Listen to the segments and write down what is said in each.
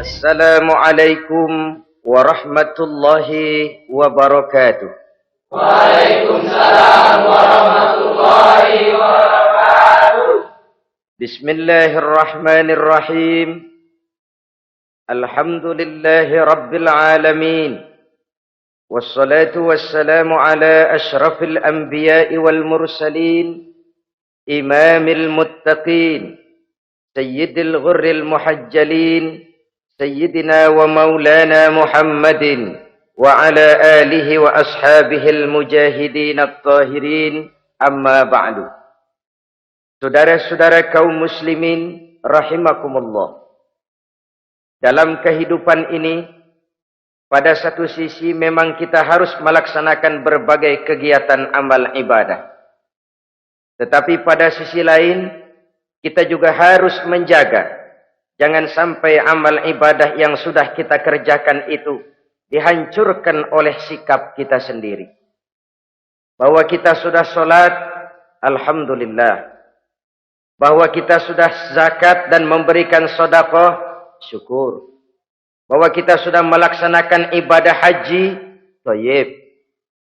Assalamualaikum warahmatullahi wabarakatuh. Waalaikumsalam warahmatullahi wabarakatuh. Bismillahirrahmanirrahim. Alhamdulillahi rabbil alamin. Wassalatu wassalamu ala ashrafil anbiya'i wal mursalin, imamil muttaqin, sayyidil ghurril muhajjalin, sayyidina wa maulana Muhammadin wa ala alihi wa ashabihil mujahidin at-tahirin, amma ba'du. Saudara-saudara kaum muslimin rahimakumullah. Dalam kehidupan ini, pada satu sisi memang kita harus melaksanakan berbagai kegiatan amal ibadah. Tetapi pada sisi lain, kita juga harus menjaga jangan sampai amal ibadah yang sudah kita kerjakan itu dihancurkan oleh sikap kita sendiri. Bahwa kita sudah sholat, alhamdulillah. Bahwa kita sudah zakat dan memberikan sedekah, syukur. Bahwa kita sudah melaksanakan ibadah haji, thayyib.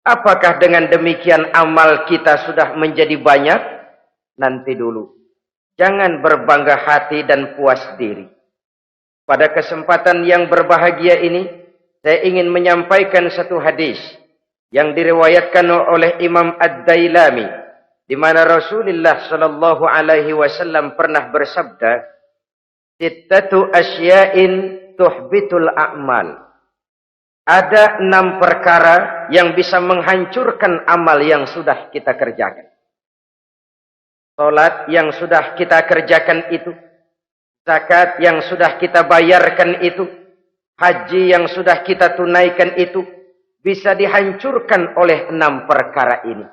Apakah dengan demikian amal kita sudah menjadi banyak? Nanti dulu. Jangan berbangga hati dan puas diri. Pada kesempatan yang berbahagia ini, saya ingin menyampaikan satu hadis yang diriwayatkan oleh Imam Ad-Dailami, di mana Rasulullah sallallahu alaihi wasallam pernah bersabda, "Sittatu asya'in tuhbitul a'mal." Ada 6 perkara yang bisa menghancurkan amal yang sudah kita kerjakan. Salat yang sudah kita kerjakan itu, zakat yang sudah kita bayarkan itu, haji yang sudah kita tunaikan itu, bisa dihancurkan oleh 6 perkara ini.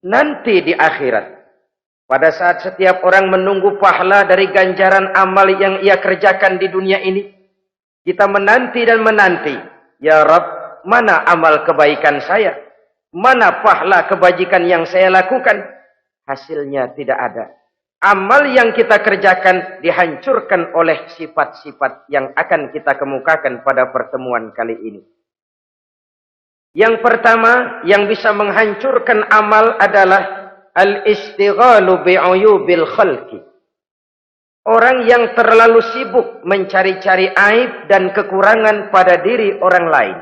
Nanti di akhirat, pada saat setiap orang menunggu pahala dari ganjaran amal yang ia kerjakan di dunia ini, kita menanti dan menanti, ya Rabb, mana amal kebaikan saya? Mana pahala kebajikan yang saya lakukan? Hasilnya tidak ada. Amal yang kita kerjakan dihancurkan oleh sifat-sifat yang akan kita kemukakan pada pertemuan kali ini. Yang pertama yang bisa menghancurkan amal adalah al-istighalu bi'uyubil khalqi. Orang yang terlalu sibuk mencari-cari aib dan kekurangan pada diri orang lain.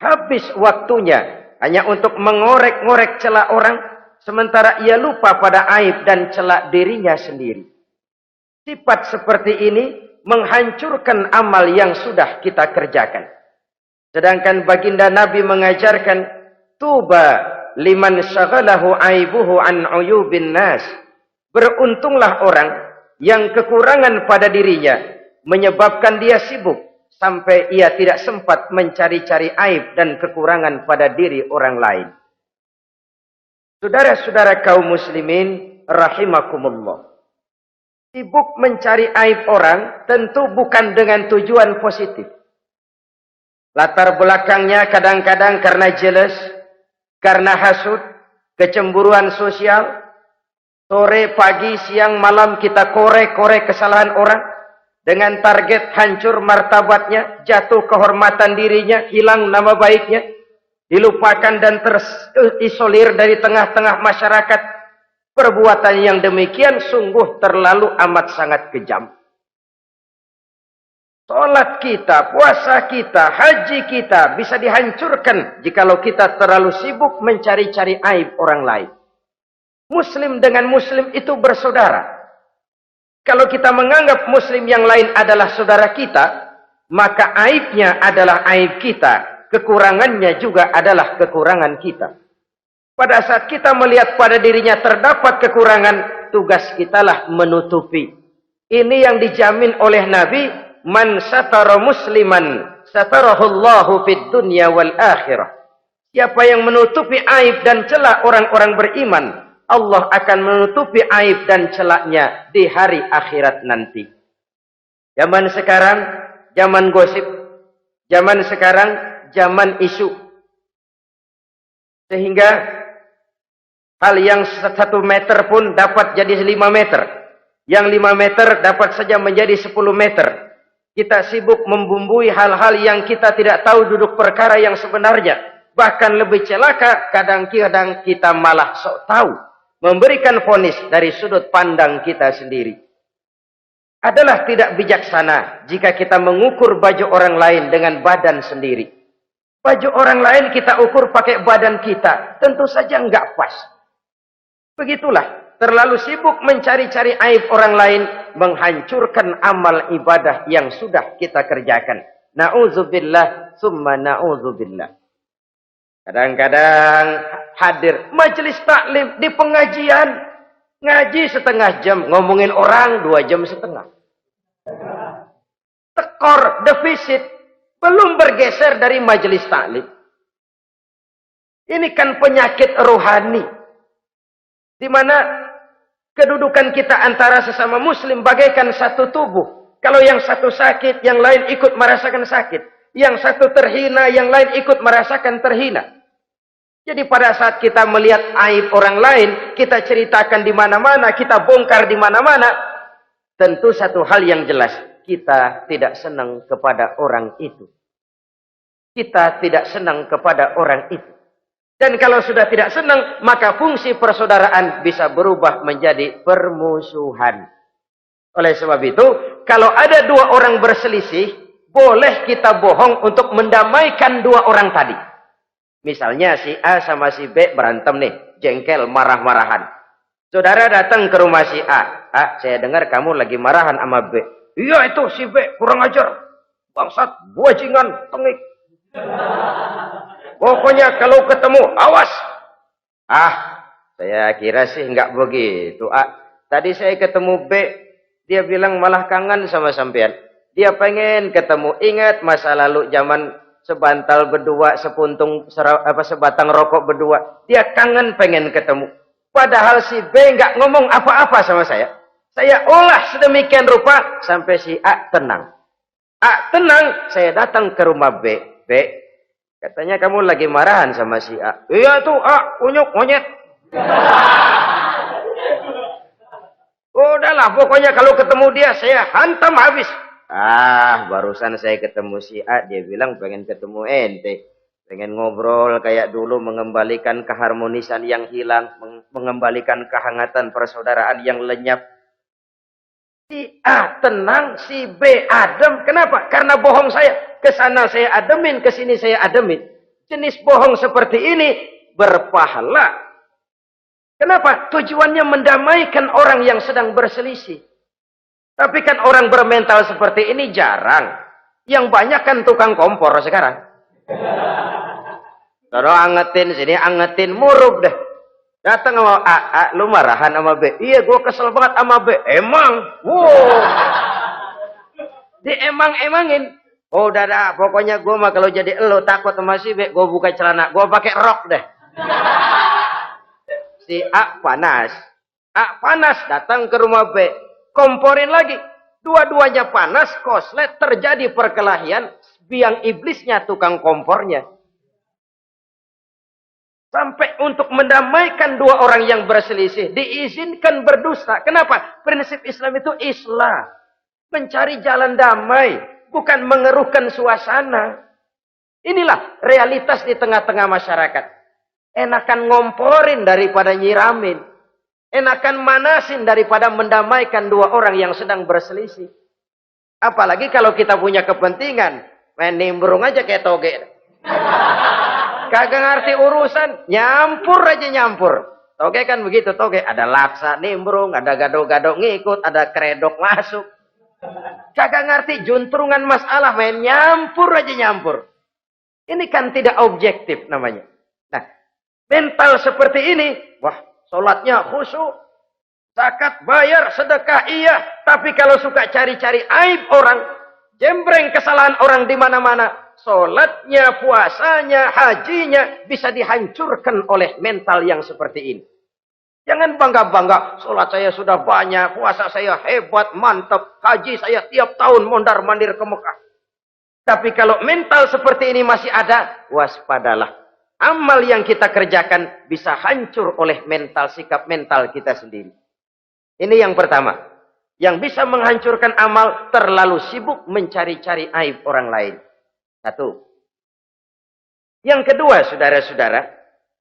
Habis waktunya hanya untuk mengorek-ngorek celah orang, sementara ia lupa pada aib dan celah dirinya sendiri. Sifat seperti ini menghancurkan amal yang sudah kita kerjakan. Sedangkan baginda Nabi mengajarkan, tuba liman syaghalahu aibuhu an uyubin nas. Beruntunglah orang yang kekurangan pada dirinya menyebabkan dia sibuk sampai ia tidak sempat mencari-cari aib dan kekurangan pada diri orang lain. Saudara-saudara kaum muslimin rahimakumullah. Sibuk mencari aib orang tentu bukan dengan tujuan positif. Latar belakangnya kadang-kadang karena jealous, karena hasud, kecemburuan sosial. Sore, pagi, siang, malam kita korek-korek kesalahan orang dengan target hancur martabatnya, jatuh kehormatan dirinya, hilang nama baiknya, dilupakan dan terisolir dari tengah-tengah masyarakat. Perbuatan yang demikian sungguh terlalu amat sangat kejam. Salat kita, puasa kita, haji kita bisa dihancurkan jikalau kita terlalu sibuk mencari-cari aib orang lain. Muslim dengan muslim itu bersaudara. Kalau kita menganggap muslim yang lain adalah saudara kita, maka aibnya adalah aib kita, kekurangannya juga adalah kekurangan kita. Pada saat kita melihat pada dirinya terdapat kekurangan, tugas kitalah menutupi. Ini yang dijamin oleh Nabi, man satara musliman satarahullahu fid dunya wal akhirah. Siapa yang menutupi aib dan celah orang-orang beriman, Allah akan menutupi aib dan celaknya di hari akhirat nanti. Zaman sekarang, zaman gosip. Zaman sekarang, zaman isu. Sehingga hal yang 1 meter pun dapat jadi 5 meter. Yang 5 meter dapat saja menjadi 10 meter. Kita sibuk membumbui hal-hal yang kita tidak tahu duduk perkara yang sebenarnya. Bahkan lebih celaka, kadang-kadang kita malah sok tahu. Memberikan vonis dari sudut pandang kita sendiri. Adalah tidak bijaksana jika kita mengukur baju orang lain dengan badan sendiri. Baju orang lain kita ukur pakai badan kita. Tentu saja enggak pas. Begitulah. Terlalu sibuk mencari-cari aib orang lain. Menghancurkan amal ibadah yang sudah kita kerjakan. Na'udzubillah summa na'udzubillah. Kadang-kadang hadir majelis taklim di pengajian. Ngaji setengah jam. Ngomongin orang 2 jam setengah. Tekor, defisit. Belum bergeser dari majelis taklim. Ini kan penyakit rohani. Di mana kedudukan kita antara sesama muslim bagaikan satu tubuh. Kalau yang satu sakit, yang lain ikut merasakan sakit. Yang satu terhina, yang lain ikut merasakan terhina. Jadi pada saat kita melihat aib orang lain, kita ceritakan di mana-mana, kita bongkar di mana-mana. Tentu satu hal yang jelas. Kita tidak senang kepada orang itu. Kita tidak senang kepada orang itu. Dan kalau sudah tidak senang, maka fungsi persaudaraan bisa berubah menjadi permusuhan. Oleh sebab itu, kalau ada 2 orang berselisih, boleh kita bohong untuk mendamaikan 2 orang tadi. Misalnya si A sama si B berantem nih, jengkel, marah-marahan. Saudara datang ke rumah si A. A, saya dengar kamu lagi marahan sama B. Iya itu si B, kurang ajar. Bangsat, buajingan, tengik. Pokoknya kalau ketemu, awas. Ah, saya kira sih nggak begitu. A, tadi saya ketemu B, dia bilang malah kangen sama sampean. Dia pengen ketemu. Ingat masa lalu zaman sebantal berdua, sebatang rokok berdua. Dia kangen pengen ketemu. Padahal si B nggak ngomong apa-apa sama saya. Saya olah sedemikian rupa sampai si A tenang. A tenang, saya datang ke rumah B. B, katanya kamu lagi marahan sama si A. Iya tuh A, unyuk, monyet. Udahlah, pokoknya kalau ketemu dia saya hantam habis. Ah, barusan saya ketemu si A, dia bilang pengen ketemu ente. Pengen ngobrol kayak dulu, mengembalikan keharmonisan yang hilang, mengembalikan kehangatan persaudaraan yang lenyap. Si A tenang, si B adem. Kenapa? Karena bohong saya. Kesana saya ademin, kesini saya ademin. Jenis bohong seperti ini berpahala. Kenapa? Tujuannya mendamaikan orang yang sedang berselisih. Tapi kan orang bermental seperti ini jarang. Yang banyak kan tukang kompor sekarang. Taruh angetin, sini angetin, murub deh. Datang sama A, lu marahan sama B. Iya, gue kesel banget sama B. Emang? Wow. Diemang-emangin. Oh, udah, pokoknya gue mah kalau jadi elu takut sama si B, gue buka celana, gue pakai rok deh. Si A panas. A panas, datang ke rumah B. Komporin lagi. Dua-duanya panas, koslet, terjadi perkelahian. Biang iblisnya tukang kompornya. Sampai untuk mendamaikan 2 orang yang berselisih. Diizinkan berdusta. Kenapa? Prinsip Islam itu islah. Mencari jalan damai. Bukan mengeruhkan suasana. Inilah realitas di tengah-tengah masyarakat. Enakan ngomporin daripada nyiramin. Enakan manasin daripada mendamaikan 2 orang yang sedang berselisih. Apalagi kalau kita punya kepentingan. Main nimbrung aja kayak toge. Kagak ngerti urusan, nyampur aja nyampur. Toge kan begitu, toge. Ada laksa nimbrung, ada gado-gado ngikut, ada kredok masuk. Kagak ngerti juntrungan masalah, main nyampur aja nyampur. Ini kan tidak objektif namanya. Nah, mental seperti ini, wah, sholatnya khusyuk, zakat bayar, sedekah iya. Tapi kalau suka cari-cari aib orang, jembreng kesalahan orang di mana-mana, sholatnya, puasanya, hajinya bisa dihancurkan oleh mental yang seperti ini. Jangan bangga-bangga, sholat saya sudah banyak, puasa saya hebat, mantap, haji saya tiap tahun mondar-mandir ke Mekah. Tapi kalau mental seperti ini masih ada, waspadalah. Amal yang kita kerjakan bisa hancur oleh mental, sikap mental kita sendiri. Ini yang pertama. Yang bisa menghancurkan amal terlalu sibuk mencari-cari aib orang lain. Satu. Yang kedua, saudara-saudara,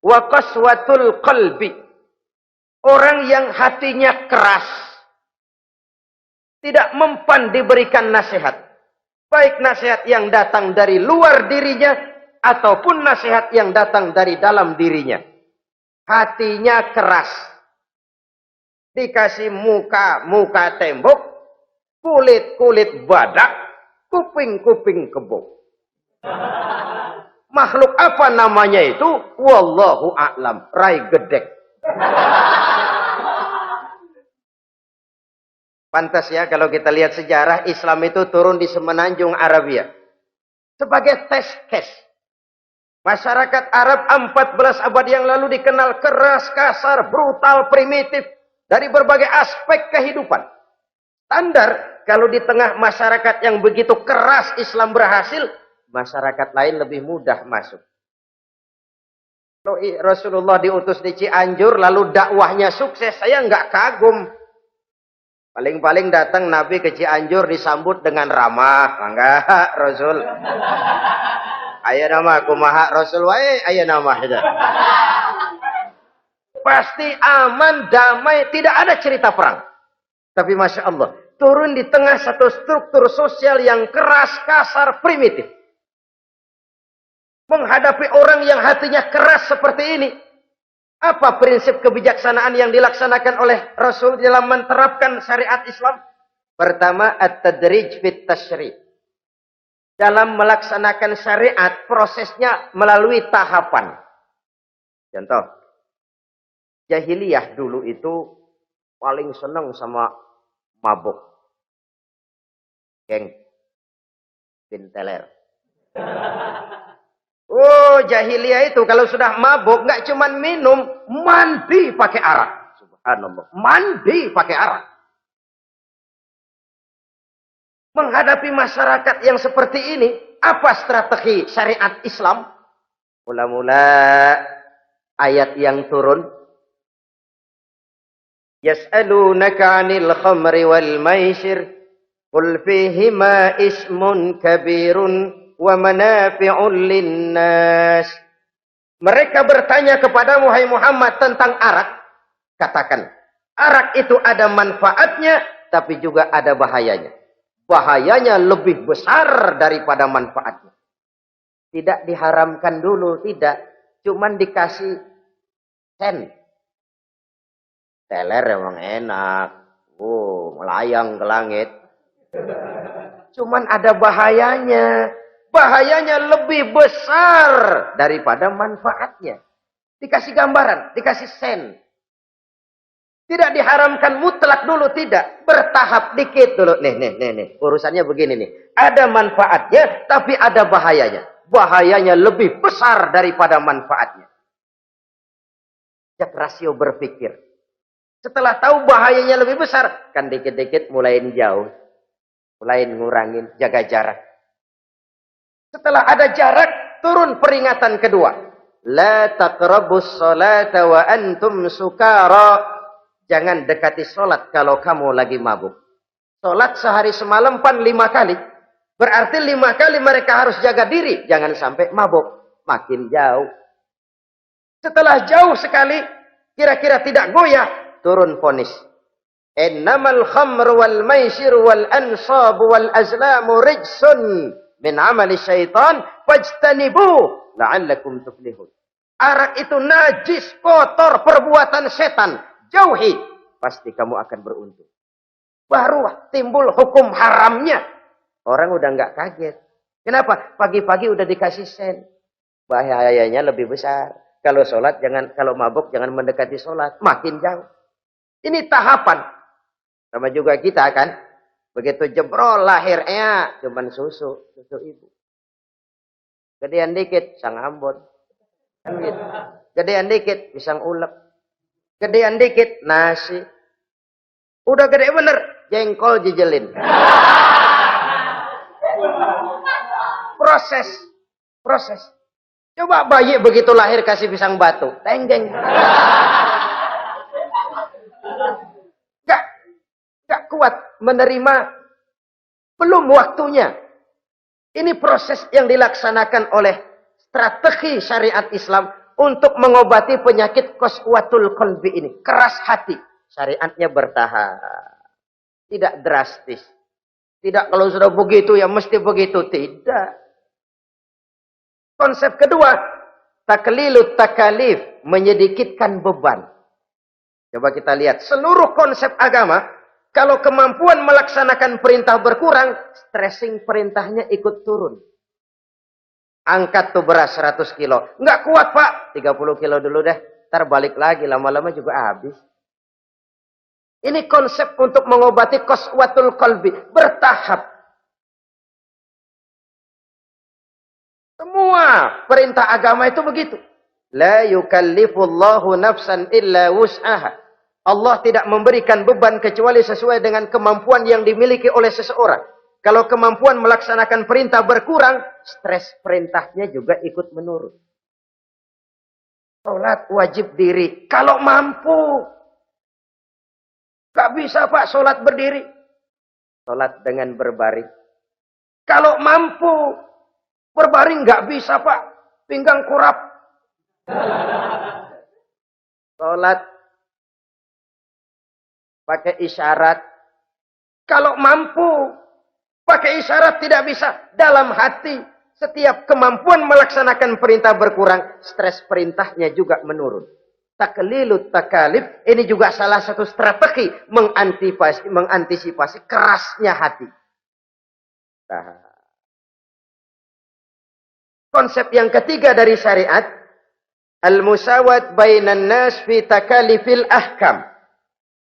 wa qaswatul qalbi. Orang yang hatinya keras, tidak mempan diberikan nasihat. Baik nasihat yang datang dari luar dirinya, ataupun nasihat yang datang dari dalam dirinya. Hatinya keras. Dikasih muka tembok, kulit badak, kuping kebo. Makhluk apa namanya itu? Wallahu a'lam. Rai gedek. Pantas ya kalau kita lihat sejarah, Islam itu turun di semenanjung Arabia. Sebagai test case. Masyarakat Arab 14 abad yang lalu dikenal keras, kasar, brutal, primitif. Dari berbagai aspek kehidupan. Standar, kalau di tengah masyarakat yang begitu keras Islam berhasil, masyarakat lain lebih mudah masuk. Kalau Rasulullah diutus di Cianjur, lalu dakwahnya sukses, saya nggak kagum. Paling-paling datang Nabi ke Cianjur disambut dengan ramah. Enggak, Rasul. Ayo nama kumaha Rasul wae, ayo nama itu. Pasti aman, damai, tidak ada cerita perang. Tapi Masya Allah, turun di tengah satu struktur sosial yang keras, kasar, primitif. Menghadapi orang yang hatinya keras seperti ini. Apa prinsip kebijaksanaan yang dilaksanakan oleh Rasul dalam menerapkan syariat Islam? Pertama, at-tadrij fit tasyri'. Dalam melaksanakan syariat, prosesnya melalui tahapan. Contoh. Jahiliyah dulu itu paling senang sama mabuk. Geng. Binteler. Oh, jahiliyah itu kalau sudah mabuk nggak cuma minum, mandi pakai arak. Subhanallah. Mandi pakai arak. Menghadapi masyarakat yang seperti ini, apa strategi syariat Islam? Mula-mula ayat yang turun. Yas'alunaka 'anil khamri wal maisir qul fihima ismun kabirun wa manafi'un linnas. Mereka bertanya kepadamu hai Muhammad tentang arak. Katakan, arak itu ada manfaatnya tapi juga ada bahayanya. Bahayanya lebih besar daripada manfaatnya. Tidak diharamkan dulu, tidak. Cuman dikasih sen. Teler emang enak. Melayang ke langit. Cuman ada bahayanya. Bahayanya lebih besar daripada manfaatnya. Dikasih gambaran, dikasih sen. Tidak diharamkan mutlak dulu, tidak. Bertahap dikit dulu. Nih. Urusannya begini nih. Ada manfaatnya, tapi ada bahayanya. Bahayanya lebih besar daripada manfaatnya. Jak rasio berpikir. Setelah tahu bahayanya lebih besar, kan dikit-dikit mulain jauh. Mulain ngurangin, jaga jarak. Setelah ada jarak, turun peringatan kedua. La taqrabus salata wa antum sukara. Jangan dekati sholat kalau kamu lagi mabuk. Sholat sehari semalam 5 kali. Berarti 5 kali mereka harus jaga diri. Jangan sampai mabuk. Makin jauh. Setelah jauh sekali, kira-kira tidak goyah. Turun vonis. Innamal khamru wal maisir wal ansabu wal azlamu rijsun min amali syaitan fajtanibu la'allakum tuflihun. Arak itu najis, kotor, perbuatan setan. Jauhi. Pasti kamu akan beruntung. Baru timbul hukum haramnya. Orang udah nggak kaget. Kenapa? Pagi-pagi udah dikasih sen. Bahayanya lebih besar. Kalau sholat jangan, kalau mabuk jangan mendekati sholat. Makin jauh. Ini tahapan. Sama juga kita kan. Begitu jebrol lahirnya cuman susu ibu. Gedean dikit sang Ambon. Kan gitu. Gedean dikit pisang ulek. Gedean dikit nasi. Udah gede bener jengkol jijelin. Proses. Coba bayi begitu lahir kasih pisang batu, tenggeng. Gak kuat. menerima, belum waktunya. Ini proses yang dilaksanakan oleh strategi syariat Islam untuk mengobati penyakit qaswatul qalbi ini. Keras hati. Syariatnya bertahap. Tidak drastis. Tidak kalau sudah begitu ya mesti begitu. Tidak. Konsep kedua, taklilut takalif, menyedikitkan beban. Coba kita lihat, seluruh konsep agama, kalau kemampuan melaksanakan perintah berkurang, stressing perintahnya ikut turun. Angkat tuh beras 100 kilo. Nggak kuat pak, 30 kilo dulu deh. Ntar balik lagi, lama-lama juga habis. Ini konsep untuk mengobati qaswatul qalbi, bertahap. Semua perintah agama itu begitu. La yukallifullahu nafsan illa wus'aha. Allah tidak memberikan beban kecuali sesuai dengan kemampuan yang dimiliki oleh seseorang. Kalau kemampuan melaksanakan perintah berkurang, stres perintahnya juga ikut menurun. Salat wajib diri. Kalau mampu. Gak bisa pak salat berdiri. Salat dengan berbaring. Kalau mampu. Berbaring gak bisa pak. Pinggang kurap. Salat pakai isyarat. Kalau mampu pakai isyarat tidak bisa. Dalam hati setiap kemampuan melaksanakan perintah berkurang, stres perintahnya juga menurun. Taklilut takalif ini juga salah satu strategi mengantisipasi kerasnya hati. Nah. Konsep yang ketiga dari syariat, al-musawat bainan nas fi takalifil ahkam.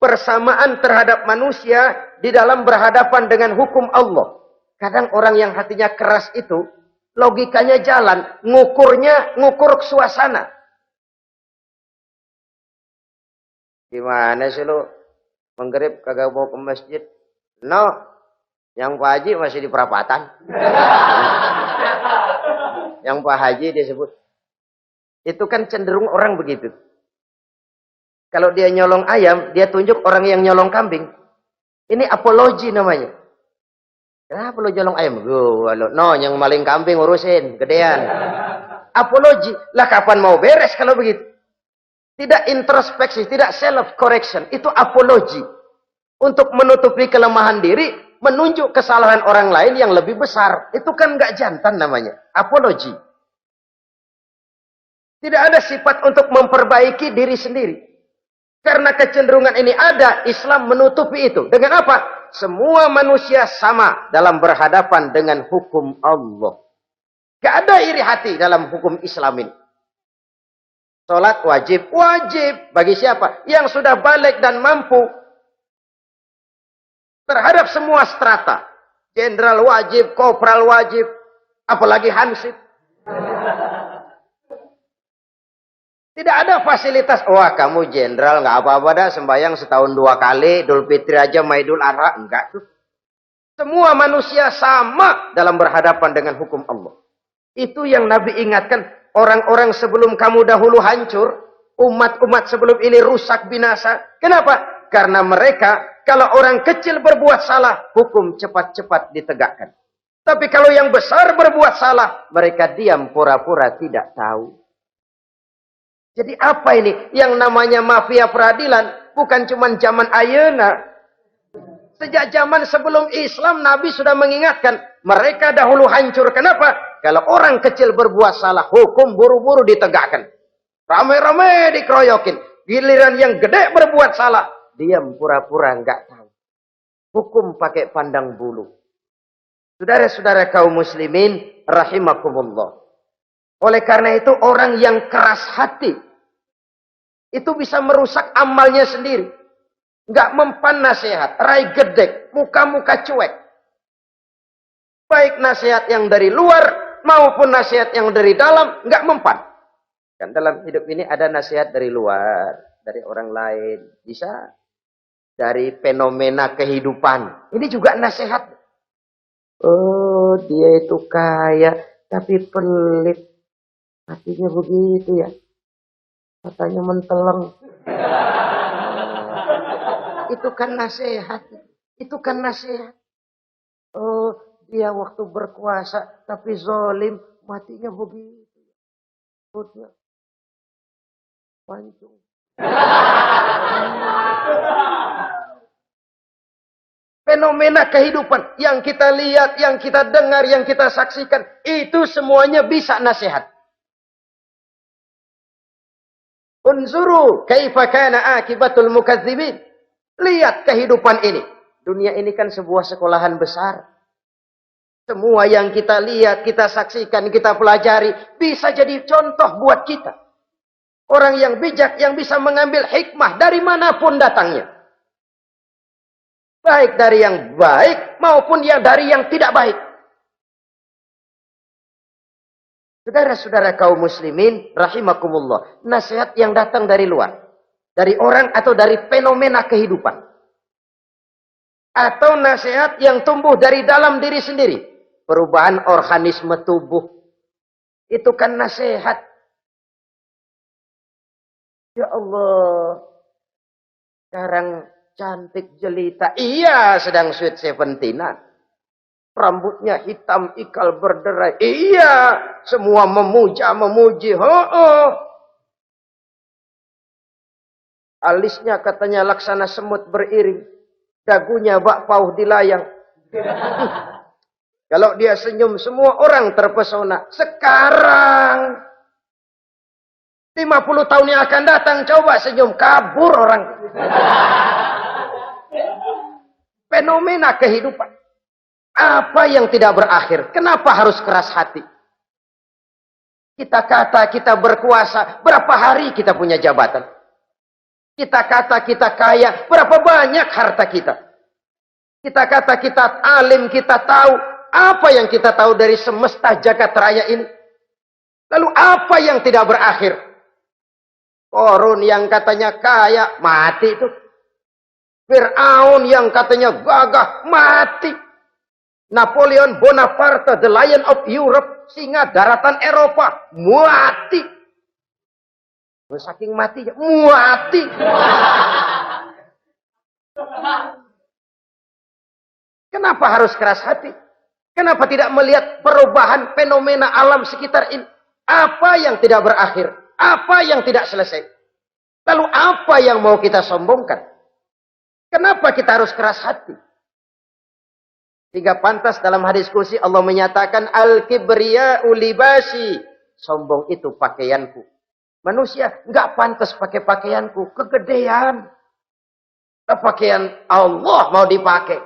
Persamaan terhadap manusia di dalam berhadapan dengan hukum Allah. Kadang orang yang hatinya keras itu, logikanya jalan, ngukur suasana. Gimana sih lu? Menggerib kagak mau ke masjid? No, yang Pak Haji masih di perapatan. Yang Pak Haji disebut. Itu kan cenderung orang begitu. Kalau dia nyolong ayam, dia tunjuk orang yang nyolong kambing. Ini apologi namanya. Kenapa lo nyolong ayam? No, yang maling kambing urusin, gedean. Apologi. Lah kapan mau beres kalau begitu? Tidak introspeksi, tidak self-correction. Itu apologi. Untuk menutupi kelemahan diri, menunjuk kesalahan orang lain yang lebih besar. Itu kan nggak jantan namanya. Apologi. Tidak ada sifat untuk memperbaiki diri sendiri. Karena kecenderungan ini ada, Islam menutupi itu. Dengan apa? Semua manusia sama dalam berhadapan dengan hukum Allah. Gak ada iri hati dalam hukum Islam ini. Salat wajib. Wajib. Bagi siapa? Yang sudah balik dan mampu. Terhadap semua strata. Jenderal wajib, kopral wajib. Apalagi hansip. Tidak ada fasilitas. Wah kamu jenderal nggak apa-apa dah. Sembahyang setahun 2 kali. Idul Fitri aja sama Idul Adha. Enggak tuh. Semua manusia sama dalam berhadapan dengan hukum Allah. Itu yang Nabi ingatkan. Orang-orang sebelum kamu dahulu hancur. Umat-umat sebelum ini rusak binasa. Kenapa? Karena mereka, kalau orang kecil berbuat salah, hukum cepat-cepat ditegakkan. Tapi kalau yang besar berbuat salah, mereka diam pura-pura tidak tahu. Jadi apa ini? Yang namanya mafia peradilan, bukan cuma zaman ayeuna. Sejak zaman sebelum Islam, Nabi sudah mengingatkan. Mereka dahulu hancur. Kenapa? Kalau orang kecil berbuat salah, hukum buru-buru ditegakkan. Rame-rame dikeroyokin. Giliran yang gede berbuat salah, diam pura-pura enggak tahu. Hukum pakai pandang bulu. Saudara-saudara kaum muslimin, rahimakumullah. Oleh karena itu, orang yang keras hati, itu bisa merusak amalnya sendiri. Enggak mempan nasihat, rai gedek, muka-muka cuek. Baik nasihat yang dari luar, maupun nasihat yang dari dalam, enggak mempan. Kan dalam hidup ini ada nasihat dari luar, dari orang lain. Bisa dari fenomena kehidupan. Ini juga nasihat. Oh, dia itu kaya, tapi pelit. Hatinya begitu ya. Katanya menteleng. Itu kan nasihat. Itu kan nasihat. Oh, dia waktu berkuasa tapi zalim, matinya begitu. Perutnya pancung. Fenomena kehidupan yang kita lihat, yang kita dengar, yang kita saksikan, itu semuanya bisa nasihat. Unzuru kaifa kana akibatul mukadzibin. Lihat kehidupan ini. Dunia ini kan sebuah sekolahan besar. Semua yang kita lihat, kita saksikan, kita pelajari, bisa jadi contoh buat kita. Orang yang bijak, yang bisa mengambil hikmah dari manapun datangnya. Baik dari yang baik, maupun dari yang tidak baik. Saudara-saudara kaum muslimin, rahimakumullah. Nasihat yang datang dari luar. Dari orang atau dari fenomena kehidupan. Atau nasihat yang tumbuh dari dalam diri sendiri. Perubahan organisme tubuh. Itu kan nasihat. Ya Allah. Sekarang cantik jelita. Iya, sedang sweet 17-an. Rambutnya hitam, ikal berderai. Iya, semua memuji. Alisnya katanya laksana semut beriring. Dagunya bak pauh dilayang. Kalau dia senyum, semua orang terpesona. Sekarang 50 tahun yang akan datang, coba senyum, kabur orang. Fenomena kehidupan. Apa yang tidak berakhir? Kenapa harus keras hati? Kita kata kita berkuasa, berapa hari kita punya jabatan? Kita kata kita kaya, berapa banyak harta kita? Kita kata kita alim, kita tahu. Apa yang kita tahu dari semesta jagat raya ini? Lalu apa yang tidak berakhir? Korun yang katanya kaya, mati itu. Fir'aun yang katanya gagah, mati. Napoleon Bonaparte, the Lion of Europe, singa daratan Eropa, mati. Saking matinya, mati. Kenapa harus keras hati? Kenapa tidak melihat perubahan fenomena alam sekitar ini? Apa yang tidak berakhir? Apa yang tidak selesai? Lalu apa yang mau kita sombongkan? Kenapa kita harus keras hati? Sehingga pantas dalam hadis kursi Allah menyatakan al-kibriya'u libasi. Sombong itu pakaianku. Manusia nggak pantas pakai pakaianku, kegedean. Pakaian Allah mau dipakai.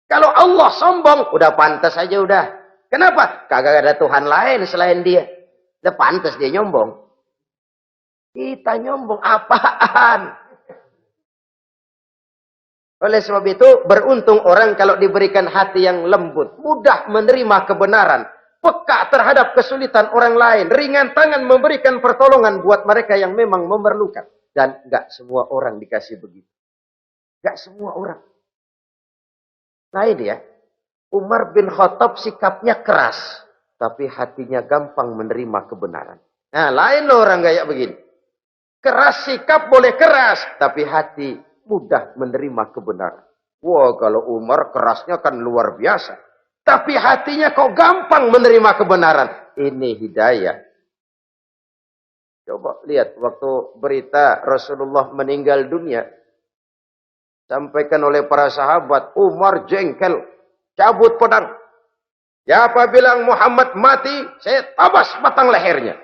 Kalau Allah sombong, udah pantas aja udah. Kenapa? Kagak ada Tuhan lain selain dia. Udah pantas dia nyombong. Kita nyombong apaan? Oleh sebab itu, beruntung orang kalau diberikan hati yang lembut, mudah menerima kebenaran, peka terhadap kesulitan orang lain, ringan tangan memberikan pertolongan buat mereka yang memang memerlukan. Dan enggak semua orang dikasih begitu. Enggak semua orang. Lain ya, Umar bin Khattab sikapnya keras, tapi hatinya gampang menerima kebenaran. Nah, lain loh orang kayak begini. Keras sikap boleh keras, tapi hati mudah menerima kebenaran. Wah, kalau Umar kerasnya kan luar biasa. Tapi hatinya kok gampang menerima kebenaran. Ini hidayah. Coba lihat waktu berita Rasulullah meninggal dunia. Sampaikan oleh para sahabat, Umar jengkel. Cabut pedang. Siapa bilang Muhammad mati, saya tabas batang lehernya.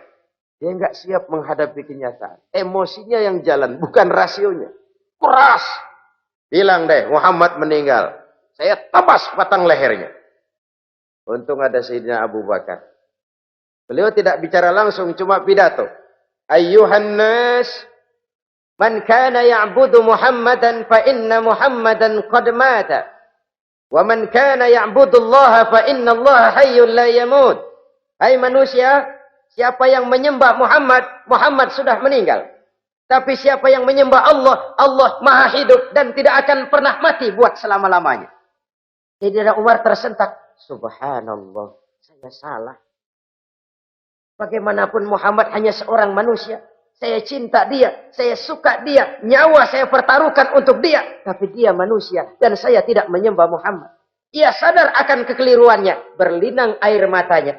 Dia nggak siap menghadapi kenyataan. Emosinya yang jalan, bukan rasionya. Keras. Bilang deh, Muhammad meninggal. Saya tabas batang lehernya. Untung ada Sayyidina Abu Bakar. Beliau tidak bicara langsung, cuma pidato. Ayyuhan nas, man kana ya'budu Muhammadan fa inna Muhammadan qad mata. Wa man kana ya'budu Allah fa inna Allah hayyun la yamut. Hai manusia, siapa yang menyembah Muhammad, Muhammad sudah meninggal. Tapi siapa yang menyembah Allah, Allah maha hidup dan tidak akan pernah mati buat selama-lamanya. Sayyidina Umar tersentak. Subhanallah, saya salah. Bagaimanapun Muhammad hanya seorang manusia. saya cinta dia, saya suka dia, nyawa saya pertaruhkan untuk dia. Tapi dia manusia dan saya tidak menyembah Muhammad. Ia sadar akan kekeliruannya, berlinang air matanya.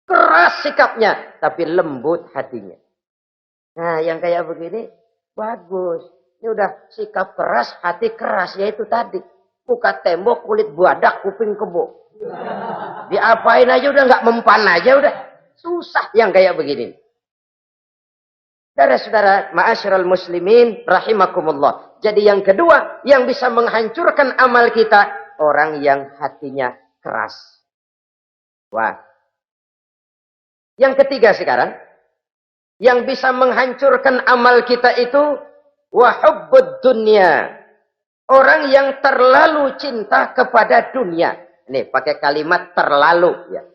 Keras sikapnya, tapi lembut hatinya. Nah, yang kayak begini, bagus. Ini udah sikap keras, hati keras, yaitu tadi. Muka tembok, kulit buadak, kuping kebo. Diapain aja udah nggak mempan aja udah. Susah yang kayak begini. Saudara-saudara, ma'asyiral muslimin rahimakumullah. Jadi yang kedua yang bisa menghancurkan amal kita, orang yang hatinya keras. Wah. Yang ketiga sekarang, yang bisa menghancurkan amal kita itu wa hubbud dunya. Orang yang terlalu cinta kepada dunia. Nih, pakai kalimat terlalu ya.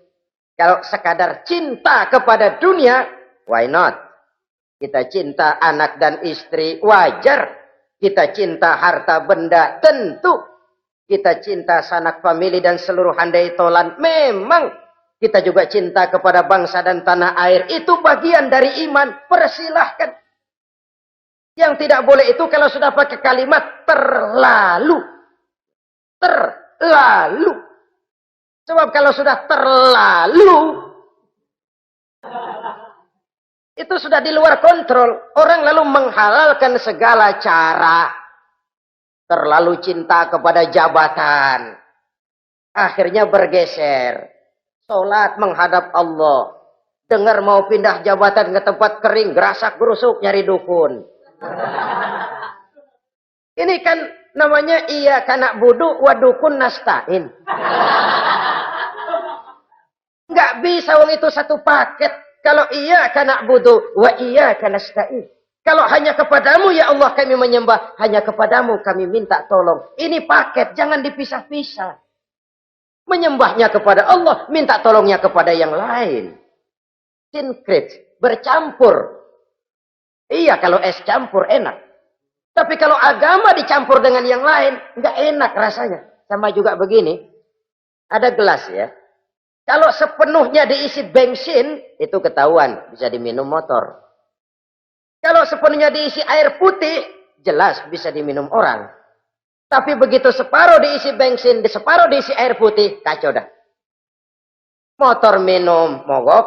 Kalau sekadar cinta kepada dunia, why not? Kita cinta anak dan istri, wajar. Kita cinta harta benda, tentu. Kita cinta sanak famili dan seluruh handai tolan, memang. Kita juga cinta kepada bangsa dan tanah air. Itu bagian dari iman, persilahkan. Yang tidak boleh itu kalau sudah pakai kalimat terlalu. Terlalu. Sebab kalau sudah terlalu, itu sudah di luar kontrol. Orang lalu menghalalkan segala cara. Terlalu cinta kepada jabatan. Akhirnya bergeser. Sholat menghadap Allah. Dengar mau pindah jabatan ke tempat kering. Gerasak gerusuk nyari dukun. Ini kan namanya iya kanak budu wa dukun nastain. Nggak bisa wong itu satu paket. Kalau iya kana budu wa iya kana nasta'in. Kalau hanya kepadamu ya Allah kami menyembah, hanya kepadamu kami minta tolong. Ini paket, jangan dipisah-pisah. Menyembahnya kepada Allah, minta tolongnya kepada yang lain. Sinkret, bercampur. Iya kalau es campur enak. Tapi kalau agama dicampur dengan yang lain, nggak enak rasanya. Sama juga begini, ada gelas ya. Kalau sepenuhnya diisi bensin, itu ketahuan. Bisa diminum motor. Kalau sepenuhnya diisi air putih, jelas bisa diminum orang. Tapi begitu separuh diisi bensin, separuh diisi air putih, kacau dah. Motor minum, mogok.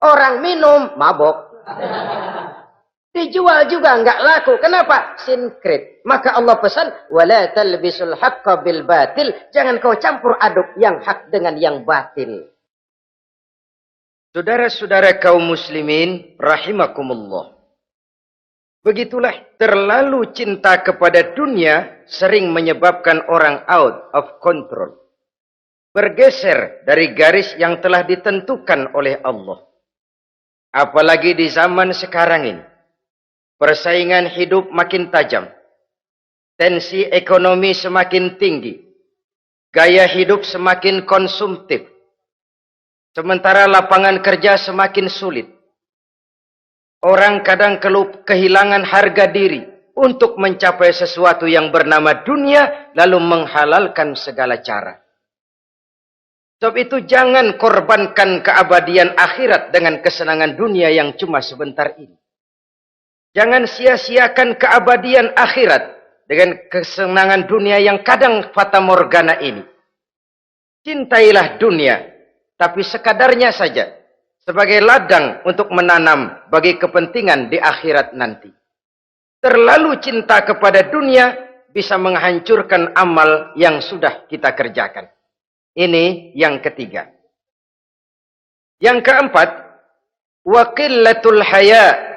Orang minum, mabok. Dijual juga nggak laku. Kenapa? Sinkret. Maka Allah pesan, wala talbisul haqqa bil batil. Jangan kau campur aduk yang hak dengan yang batil. Saudara-saudara kaum muslimin rahimakumullah. Begitulah terlalu cinta kepada dunia sering menyebabkan orang out of control. Bergeser dari garis yang telah ditentukan oleh Allah. Apalagi di zaman sekarang ini. Persaingan hidup makin tajam. Tensi ekonomi semakin tinggi. Gaya hidup semakin konsumtif. Sementara lapangan kerja semakin sulit. Orang kadang kehilangan harga diri untuk mencapai sesuatu yang bernama dunia, lalu menghalalkan segala cara. Sebab itu jangan korbankan keabadian akhirat dengan kesenangan dunia yang cuma sebentar ini. Jangan sia-siakan keabadian akhirat dengan kesenangan dunia yang kadang fata morgana ini. Cintailah dunia, tapi sekadarnya saja. Sebagai ladang untuk menanam bagi kepentingan di akhirat nanti. Terlalu cinta kepada dunia bisa menghancurkan amal yang sudah kita kerjakan. Ini yang ketiga. Yang keempat, waqillatul haya.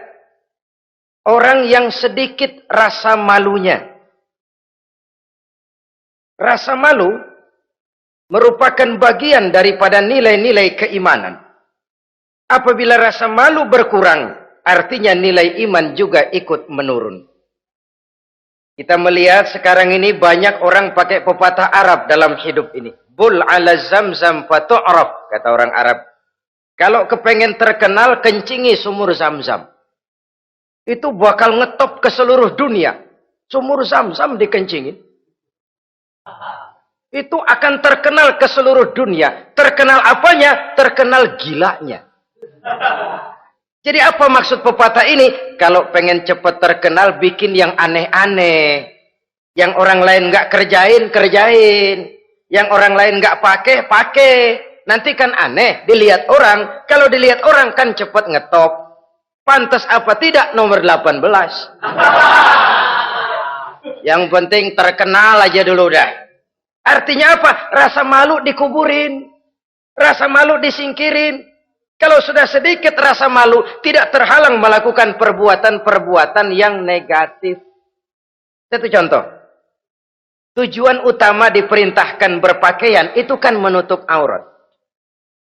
Orang yang sedikit rasa malunya. Rasa malu merupakan bagian daripada nilai-nilai keimanan. Apabila rasa malu berkurang, artinya nilai iman juga ikut menurun. Kita melihat sekarang ini banyak orang pakai pepatah Arab dalam hidup ini. Bul ala zamzam fatu'raf, kata orang Arab. Kalau kepengen terkenal, kencingi sumur Zamzam. Itu bakal ngetop ke seluruh dunia. Sumur Zamzam dikencingin. Itu akan terkenal ke seluruh dunia. Terkenal apanya? Terkenal gilanya. Jadi apa maksud pepatah ini? Kalau pengen cepat terkenal, bikin yang aneh-aneh. Yang orang lain nggak kerjain, kerjain. Yang orang lain nggak pakai, pakai. Nanti kan aneh, dilihat orang. Kalau dilihat orang kan cepat ngetop. Pantas apa tidak nomor 18. Yang penting terkenal aja dulu dah. Artinya apa? Rasa malu dikuburin. Rasa malu disingkirin. Kalau sudah sedikit rasa malu, tidak terhalang melakukan perbuatan-perbuatan yang negatif. Satu contoh. Tujuan utama diperintahkan berpakaian itu kan menutup aurat.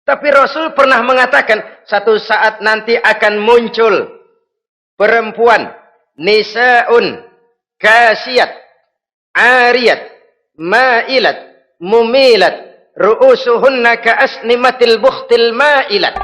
Tapi Rasul pernah mengatakan, satu saat nanti akan muncul perempuan, nisaun, kasiyat, ariyat, ma'ilat, mumilat, ru'usuhunna ka'asnimatil bukhtil ma'ilat.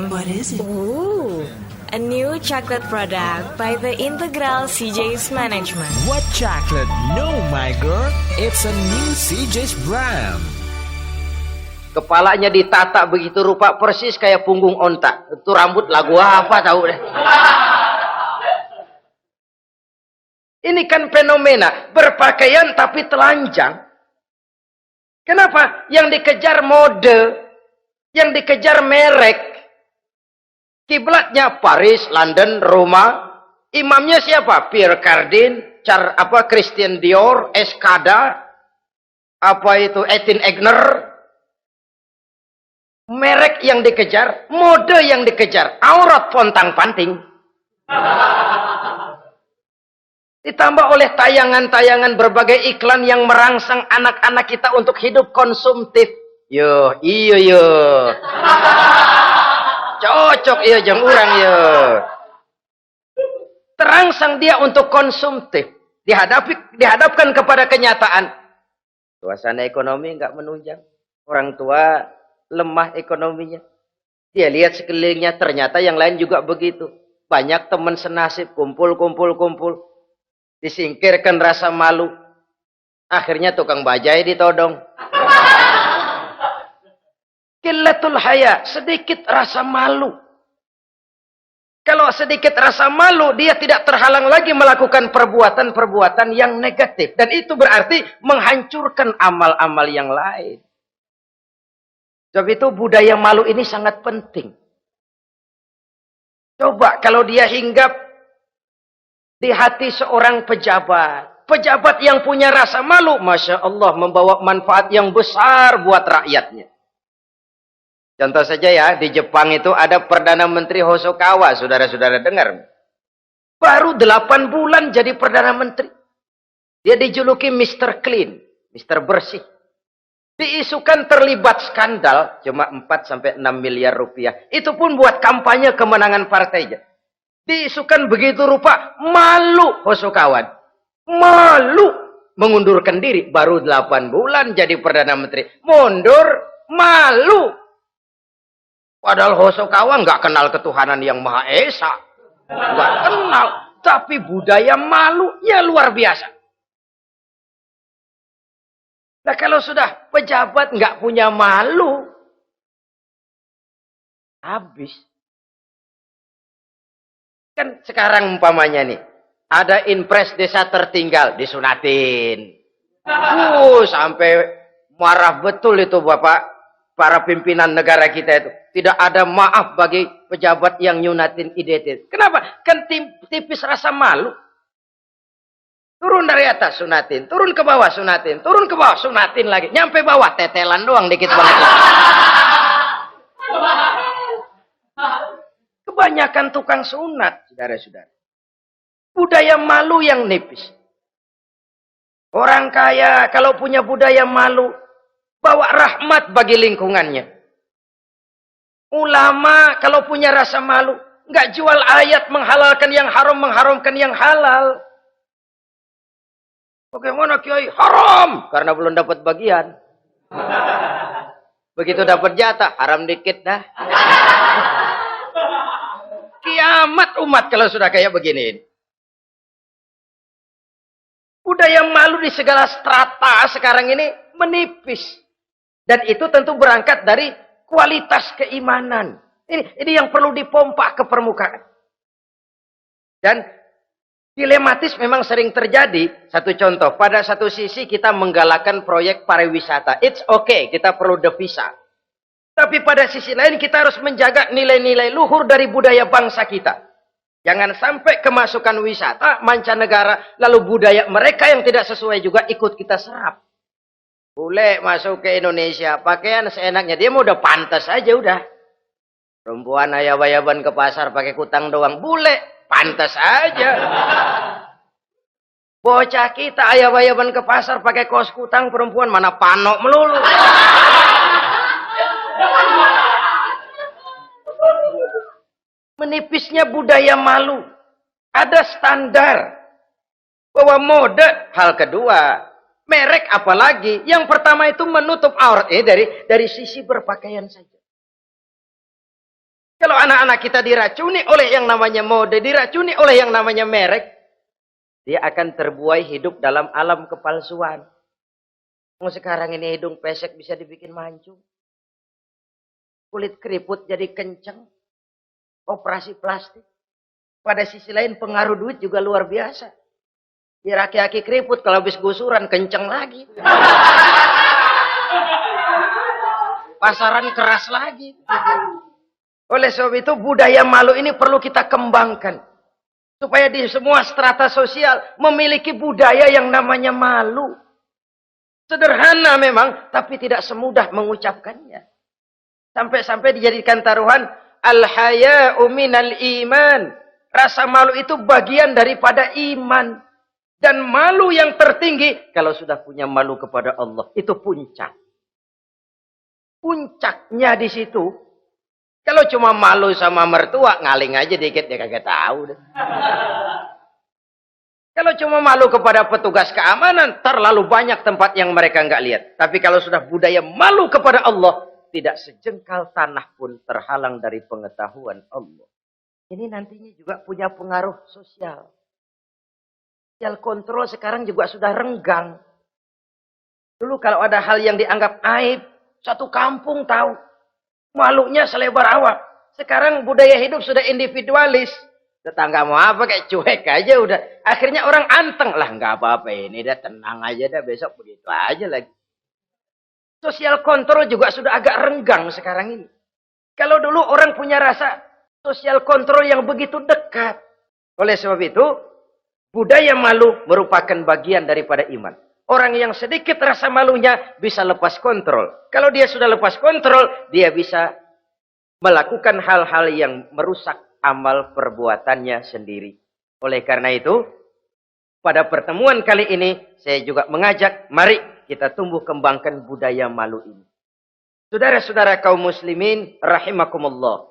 What is it? Ooh, a new chocolate product by the Integral CJ's Management. What chocolate? No, my girl. It's a new CJ's brand. Kepalanya ditata begitu rupa persis kayak punggung onta. Itu rambut lagu apa tahu deh. Ini kan fenomena berpakaian tapi telanjang. Kenapa? Yang dikejar mode, yang dikejar merek. Kiblatnya Paris, London, Roma. Imamnya siapa? Pierre Cardin, Christian Dior, Escada, Etienne Egner. Merek yang dikejar, mode yang dikejar, aurat pontang-panting. Ditambah oleh tayangan-tayangan berbagai iklan yang merangsang anak-anak kita untuk hidup konsumtif. Iyo. Cocok iya jeng urang yo. Terangsang dia untuk konsumtif. Dihadapkan kepada kenyataan. Suasana ekonomi enggak menunjang. Orang tua lemah ekonominya. Dia lihat sekelilingnya ternyata yang lain juga begitu. Banyak teman senasib kumpul. Disingkirkan rasa malu. Akhirnya tukang bajai ditodong. Qillatul haya, sedikit rasa malu. Kalau sedikit rasa malu, dia tidak terhalang lagi melakukan perbuatan-perbuatan yang negatif. Dan itu berarti menghancurkan amal-amal yang lain. Sebab itu budaya malu ini sangat penting. Coba kalau dia hinggap di hati seorang pejabat. Pejabat yang punya rasa malu, Masya Allah, membawa manfaat yang besar buat rakyatnya. Contoh saja ya, di Jepang itu ada Perdana Menteri Hosokawa, saudara-saudara dengar. Baru 8 bulan jadi Perdana Menteri. Dia dijuluki Mr. Clean, Mr. Bersih. Diisukan terlibat skandal, cuma 4-6 miliar rupiah. Itu pun buat kampanye kemenangan partainya. Diisukan begitu rupa, malu Hosokawa. Malu mengundurkan diri, baru 8 bulan jadi Perdana Menteri. Mundur, malu. Padahal Hosokawa nggak kenal ketuhanan yang Maha Esa. Nggak kenal. Tapi budaya malunya luar biasa. Nah kalau sudah pejabat nggak punya malu. Habis. Kan sekarang umpamanya nih. Ada impres desa tertinggal. Disunatin. Sampai marah betul itu Bapak. Para pimpinan negara kita itu. Tidak ada maaf bagi pejabat yang nyunatin IDT. Kenapa? Kan tipis rasa malu. Turun dari atas sunatin. Turun ke bawah sunatin. Turun ke bawah sunatin lagi. Nyampe bawah tetelan doang dikit banget. Kebanyakan tukang sunat. Saudara-saudara. Budaya malu yang nipis. Orang kaya kalau punya budaya malu. Bawa rahmat bagi lingkungannya. Ulama kalau punya rasa malu, nggak jual ayat menghalalkan yang haram, mengharamkan yang halal. Bagaimana Kiai? Haram! Karena belum dapat bagian. Begitu dapat jatah, haram dikit dah. Kiamat umat kalau sudah kayak begini. Budaya malu di segala strata sekarang ini menipis. Dan itu tentu berangkat dari kualitas keimanan. Ini yang perlu dipompa ke permukaan. Dan dilematis memang sering terjadi. Satu contoh, pada satu sisi kita menggalakkan proyek pariwisata. It's okay, kita perlu devisa. Tapi pada sisi lain kita harus menjaga nilai-nilai luhur dari budaya bangsa kita. Jangan sampai kemasukan wisata mancanegara, lalu budaya mereka yang tidak sesuai juga ikut kita serap. Bule masuk ke Indonesia, pakaian seenaknya, dia mau udah pantas aja udah. Perempuan ayab-ayaban ke pasar pakai kutang doang, bule pantas aja. Bocah kita ayab-ayaban ke pasar pakai kaos kutang, perempuan mana panok melulu. Menipisnya budaya malu. Ada standar. Bahwa mode, hal kedua. Merek apalagi. Yang pertama itu menutup aurat. Dari sisi berpakaian saja. Kalau anak-anak kita diracuni oleh yang namanya mode, diracuni oleh yang namanya merek, dia akan terbuai hidup dalam alam kepalsuan. Sekarang ini hidung pesek bisa dibikin mancung. Kulit keriput jadi kenceng. Operasi plastik. Pada sisi lain pengaruh duit juga luar biasa. Ya aki-aki keriput kalau habis gusuran kenceng lagi. Pasaran keras lagi. Oleh sebab itu budaya malu ini perlu kita kembangkan. Supaya di semua strata sosial memiliki budaya yang namanya malu. Sederhana memang, tapi tidak semudah mengucapkannya. Sampai-sampai dijadikan taruhan al-haya'u minal iman. Rasa malu itu bagian daripada iman. Dan malu yang tertinggi, kalau sudah punya malu kepada Allah, itu puncak. Puncaknya di situ. Kalau cuma malu sama mertua, ngaling aja dikit, dia kagak tahu deh. Kalau cuma malu kepada petugas keamanan, terlalu banyak tempat yang mereka nggak lihat. Tapi kalau sudah budaya malu kepada Allah, tidak sejengkal tanah pun terhalang dari pengetahuan Allah. Ini nantinya juga punya pengaruh sosial. Sosial kontrol sekarang juga sudah renggang. Dulu kalau ada hal yang dianggap aib, satu kampung tahu. Malunya selebar awak. Sekarang budaya hidup sudah individualis. Tetangga mau apa kayak cuek aja udah. Akhirnya orang anteng. Lah nggak apa-apa ini dah, tenang aja dah, besok begitu aja lagi. Sosial kontrol juga sudah agak renggang sekarang ini. Kalau dulu orang punya rasa sosial kontrol yang begitu dekat. Oleh sebab itu, budaya malu merupakan bagian daripada iman. Orang yang sedikit rasa malunya bisa lepas kontrol. Kalau dia sudah lepas kontrol, dia bisa melakukan hal-hal yang merusak amal perbuatannya sendiri. Oleh karena itu, pada pertemuan kali ini, saya juga mengajak, mari kita tumbuh kembangkan budaya malu ini. Saudara-saudara kaum muslimin, rahimakumullah.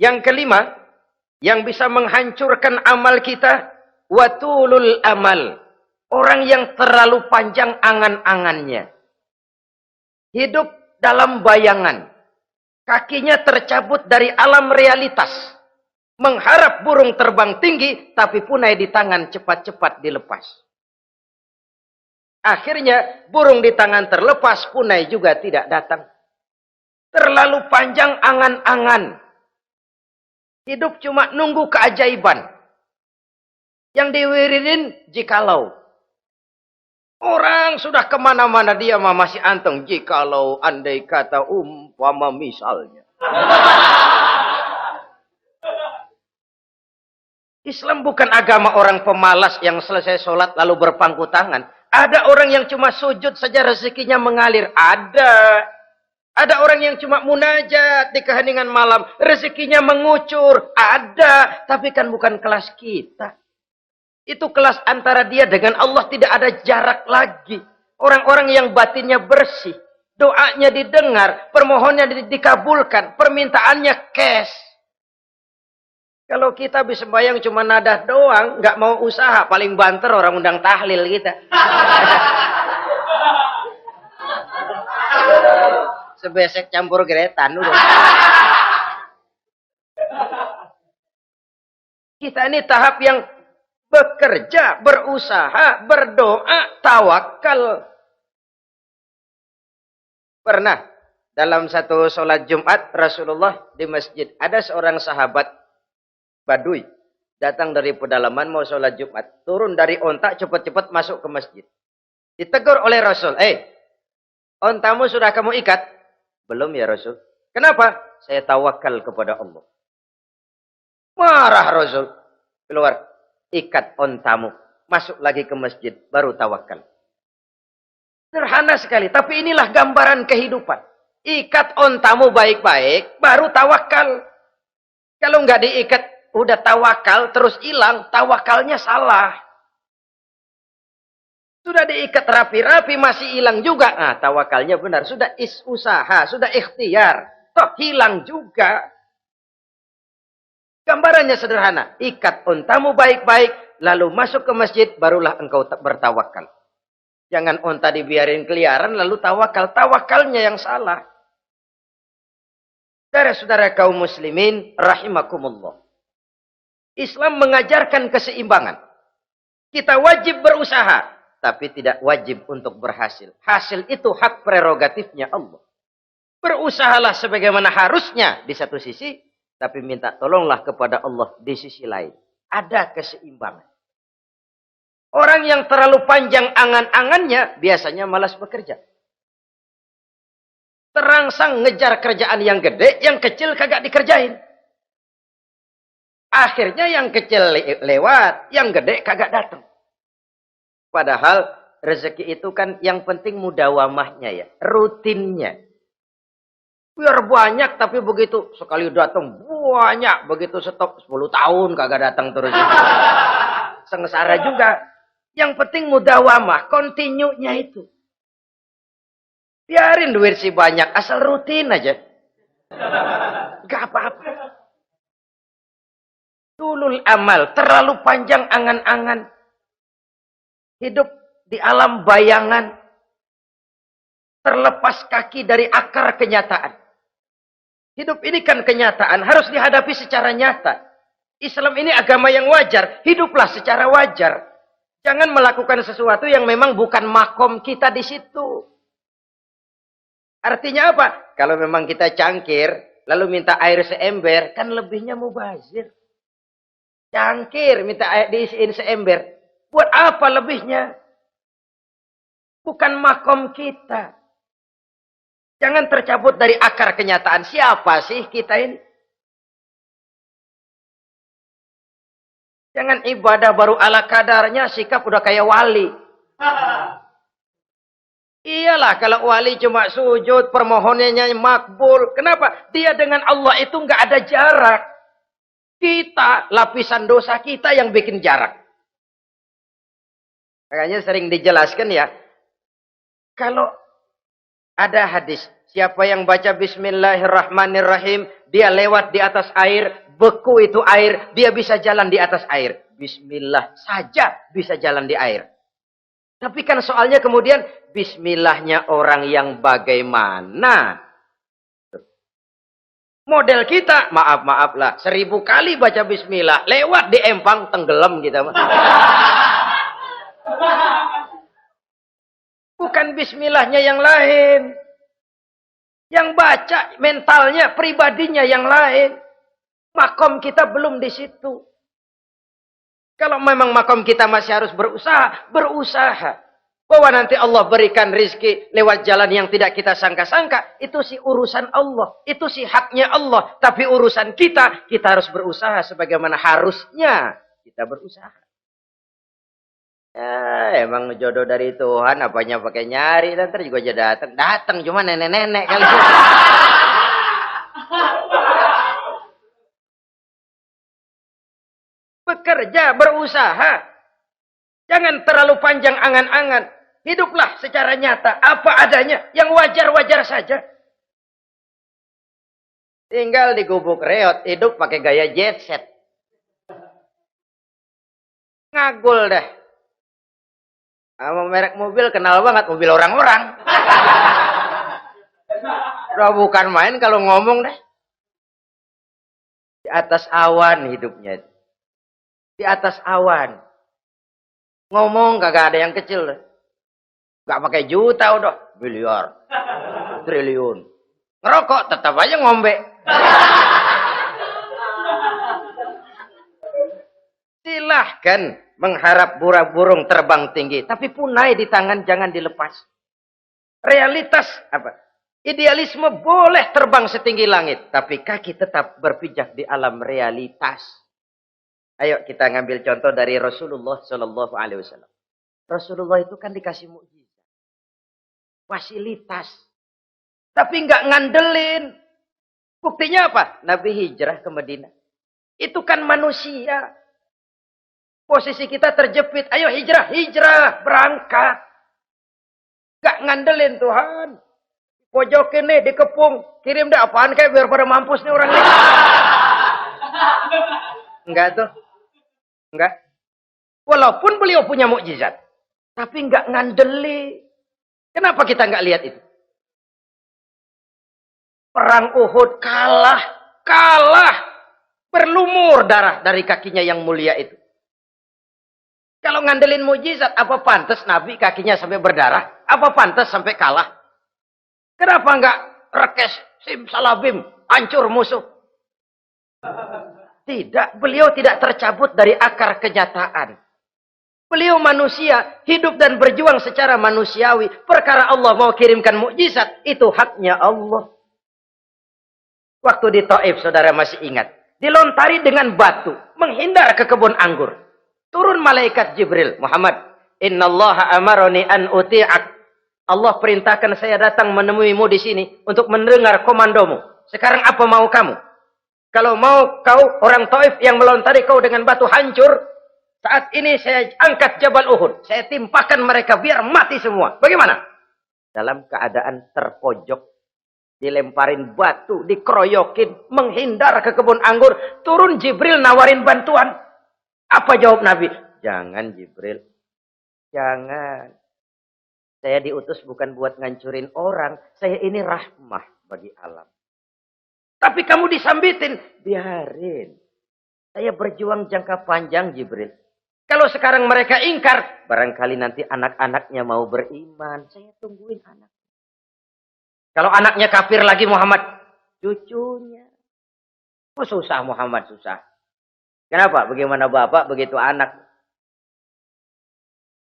Yang kelima, yang bisa menghancurkan amal kita, watulul amal. Orang yang terlalu panjang angan-angannya. Hidup dalam bayangan. Kakinya tercabut dari alam realitas. Mengharap burung terbang tinggi, tapi punai di tangan cepat-cepat dilepas. Akhirnya burung di tangan terlepas, punai juga tidak datang. Terlalu panjang angan-angan. Hidup cuma nunggu keajaiban. Yang diwiridin jikalau. Orang sudah kemana-mana dia masih anteng. Jikalau andai kata umpama misalnya. Islam bukan agama orang pemalas yang selesai sholat lalu berpangku tangan. Ada orang yang cuma sujud saja rezekinya mengalir. Ada. Ada orang yang cuma munajat di keheningan malam. Rezekinya mengucur. Ada. Tapi kan bukan kelas kita. Itu kelas antara dia dengan Allah, tidak ada jarak lagi. Orang-orang yang batinnya bersih. Doanya didengar. Permohonannya dikabulkan. Permintaannya cash. Kalau kita bisa bayang cuma nadah doang, nggak mau usaha, paling banter orang undang tahlil kita. sebesek campur geretan udah. Kita ini tahap yang bekerja, berusaha, berdoa, tawakal. Pernah dalam satu sholat Jumat Rasulullah di masjid, ada seorang sahabat Badui datang dari pedalaman mau sholat Jumat, turun dari onta cepat-cepat masuk ke masjid. Ditegur oleh Rasul, ontamu sudah kamu ikat? Belum ya Rasul. Kenapa? Saya tawakal kepada Allah. Marah Rasul. Keluar, ikat ontamu, masuk lagi ke masjid, baru tawakal. Sederhana sekali, tapi inilah gambaran kehidupan. Ikat ontamu baik-baik, baru tawakal. Kalau nggak diikat, udah tawakal, terus hilang, tawakalnya salah. Sudah diikat rapi-rapi, masih hilang juga. Nah, tawakalnya benar. Sudah usaha, sudah ikhtiar. Toh hilang juga. Gambarannya sederhana. Ikat ontamu baik-baik, lalu masuk ke masjid, barulah engkau bertawakal. Jangan onta dibiarin keliaran, lalu tawakal. Tawakalnya yang salah. Saudara-saudara kaum muslimin, rahimakumullah. Islam mengajarkan keseimbangan. Kita wajib berusaha, tapi tidak wajib untuk berhasil. Hasil itu hak prerogatifnya Allah. Berusahalah sebagaimana harusnya di satu sisi, tapi minta tolonglah kepada Allah di sisi lain. Ada keseimbangan. Orang yang terlalu panjang angan-angannya biasanya malas bekerja. Terangsang ngejar kerjaan yang gede, yang kecil kagak dikerjain. Akhirnya yang kecil lewat, yang gede kagak datang. Padahal rezeki itu kan yang penting mudawamahnya ya, rutinnya. Biar banyak tapi begitu sekali datang banyak, begitu stop 10 tahun kagak datang terus. Sengsara juga. Yang penting mudawamah, continue-nya itu. Biarin duit sih banyak, asal rutin aja. Gak apa-apa. Tulul amal, terlalu panjang angan-angan. Hidup di alam bayangan. Terlepas kaki dari akar kenyataan. Hidup ini kan kenyataan, harus dihadapi secara nyata. Islam ini agama yang wajar, hiduplah secara wajar. Jangan melakukan sesuatu yang memang bukan makom kita di situ. Artinya apa? Kalau memang kita cangkir, lalu minta air seember, kan lebihnya mubazir. Cangkir, minta air diisiin seember. Buat apa lebihnya? Bukan makom kita. Jangan tercabut dari akar kenyataan. Siapa sih kita ini? Jangan ibadah baru ala kadarnya, sikap udah kayak wali. Iyalah kalau wali cuma sujud, permohonannya makbul. Kenapa? Dia dengan Allah itu nggak ada jarak. Kita, lapisan dosa kita yang bikin jarak. Makanya sering dijelaskan ya. Kalau ada hadis, siapa yang baca Bismillahirrahmanirrahim, dia lewat di atas air, beku itu air, dia bisa jalan di atas air. Bismillah saja bisa jalan di air. Tapi kan soalnya kemudian, Bismillahnya orang yang bagaimana? Model kita, maaf lah, 1000 kali baca Bismillah, lewat di empang, tenggelam kita. Bukan Bismillahnya yang lain. Yang baca mentalnya, pribadinya yang lain. Makom kita belum di situ. Kalau memang makom kita masih harus berusaha, berusaha. Bahwa nanti Allah berikan rizki lewat jalan yang tidak kita sangka-sangka, itu sih urusan Allah. Itu sih haknya Allah. Tapi urusan kita harus berusaha sebagaimana harusnya kita berusaha. Ya, emang jodoh dari Tuhan, apanya pakai nyari, dan ntar juga aja datang. Datang cuma nenek-nenek kali. Bekerja, berusaha. Jangan terlalu panjang angan-angan. Hiduplah secara nyata, apa adanya, yang wajar-wajar saja. Tinggal di gubuk reot, hidup pakai gaya jet set. Ngagul dah. Sama merek mobil kenal banget, mobil orang-orang. Udah bukan main kalau ngomong deh. Di atas awan hidupnya. Di atas awan. Ngomong kagak ada yang kecil. Gak pakai juta udah. Miliar. Triliun. Ngerokok tetap aja ngombe. Silahkan mengharap burung terbang tinggi. Tapi punai di tangan jangan dilepas. Realitas apa? Idealisme boleh terbang setinggi langit. Tapi kaki tetap berpijak di alam realitas. Ayo kita ngambil contoh dari Rasulullah Sallallahu Alaihi Wasallam. Rasulullah itu kan dikasih mukjizat. Fasilitas. Tapi nggak ngandelin. Buktinya apa? Nabi hijrah ke Madinah. Itu kan manusia. Posisi kita terjepit. Ayo hijrah, hijrah, berangkat. Gak ngandelin Tuhan. Pojokin nih, dikepung. Kirim deh apaan kayak biar pada mampus nih orang ini. Enggak tuh. Enggak. Walaupun beliau punya mukjizat. Tapi enggak ngandelin. Kenapa kita enggak lihat itu? Perang Uhud kalah. Kalah. Berlumur darah dari kakinya yang mulia itu. Kalau ngandelin mujizat, apa pantas Nabi kakinya sampai berdarah? Apa pantas sampai kalah? Kenapa enggak rekes, simsalabim, hancur musuh? Tidak, beliau tidak tercabut dari akar kenyataan. Beliau manusia, hidup dan berjuang secara manusiawi. Perkara Allah mau kirimkan mukjizat, itu haknya Allah. Waktu di Taif, saudara masih ingat. Dilontari dengan batu, menghindar ke kebun anggur. Turun malaikat Jibril, Muhammad, innallaha amaroni an uti'ak. Allah perintahkan saya datang menemuimu di sini untuk mendengar komandomu. Sekarang apa mau kamu? Kalau mau kau orang Taif yang melontari kau dengan batu hancur, saat ini saya angkat Jabal Uhud. Saya timpakan mereka biar mati semua. Bagaimana? Dalam keadaan terpojok, dilemparin batu, dikeroyokin, menghindar ke kebun anggur, turun Jibril nawarin bantuan. Apa jawab Nabi? Jangan Jibril. Jangan. Saya diutus bukan buat ngancurin orang. Saya ini rahmah bagi alam. Tapi kamu disambitin. Biarin. Saya berjuang jangka panjang Jibril. Kalau sekarang mereka ingkar. Barangkali nanti anak-anaknya mau beriman. Saya tungguin anak. Kalau anaknya kafir lagi Muhammad. Cucunya. Oh susah Muhammad, susah. Kenapa? Bagaimana bapak, begitu anak.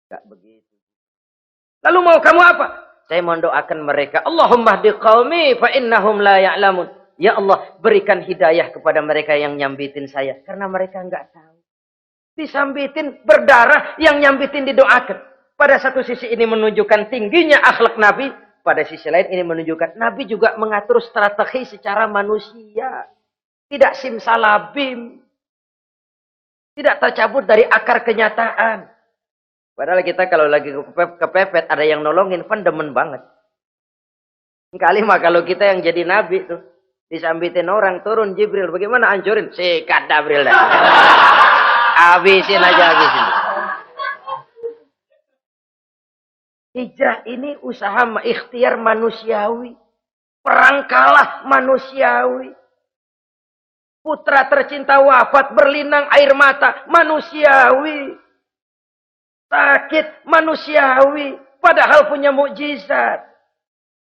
Enggak begitu. Lalu mau kamu apa? Saya mendoakan mereka. Allahumma hdi qaumi fa innahum la ya'lamun. Ya Allah, berikan hidayah kepada mereka yang nyambitin saya. Karena mereka enggak tahu. Disambitin, berdarah, yang nyambitin didoakan. Pada satu sisi ini menunjukkan tingginya akhlak Nabi. Pada sisi lain ini menunjukkan Nabi juga mengatur strategi secara manusia. Tidak simsalabim. Tidak tercabut dari akar kenyataan. Padahal kita kalau lagi kepepet, ada yang nolongin, kan demen banget. Kali mah kalau kita yang jadi nabi tuh, disambitin orang, turun Jibril, bagaimana hancurin? Sikat Jibril dah. Habisin aja, habisin. Hijrah ini usaha ikhtiar manusiawi. Perang kalah manusiawi. Putra tercinta wafat, berlinang air mata, manusiawi. Sakit, manusiawi. Padahal punya mukjizat.